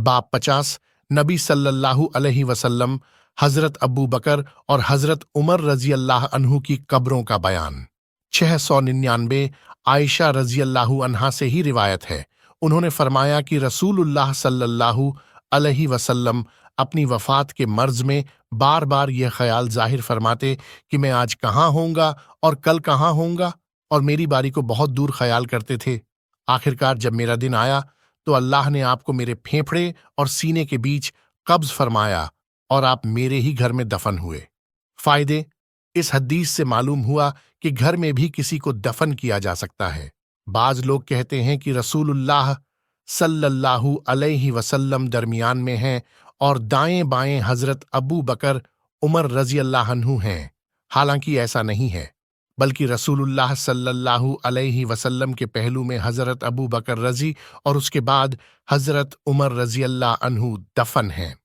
बाब 50 नबी सल्लल्लाहु अलैहि वसल्लम, हज़रत अबू बकर और हज़रत उमर रज़ी अल्लाह अन्हु की कब्रों का बयान। 699 आयशा रज़ी अल्लाहु अन्हा से ही रिवायत है, उन्होंने फरमाया कि रसूलुल्लाह सल्लल्लाहु अलैहि वसल्लम अपनी वफ़ात के मर्ज़ में बार बार यह ख्याल ज़ाहिर फरमाते कि मैं आज कहाँ होऊंगा और कल कहाँ होऊंगा, और मेरी बारी को बहुत दूर ख्याल करते थे। आखिरकार जब मेरा दिन आया तो अल्लाह ने आपको मेरे फेफड़े और सीने के बीच कब्ज़ फरमाया और आप मेरे ही घर में दफन हुए। फायदे: इस हदीस से मालूम हुआ कि घर में भी किसी को दफन किया जा सकता है। बाज लोग कहते हैं कि रसूलुल्लाह सल्लल्लाहु अलैहि वसल्लम दरमियान में हैं और दाएं बाएं हजरत अबू बकर उमर रजी अल्लाह अन्हु हैं। हालांकि ऐसा नहीं है, बल्कि रसूलुल्लाह सल्लल्लाहु अलैहि वसल्लम के पहलू में हजरत अबू बकर रजी और उसके बाद हजरत उमर रजी अल्लाह अन्हु दफन हैं।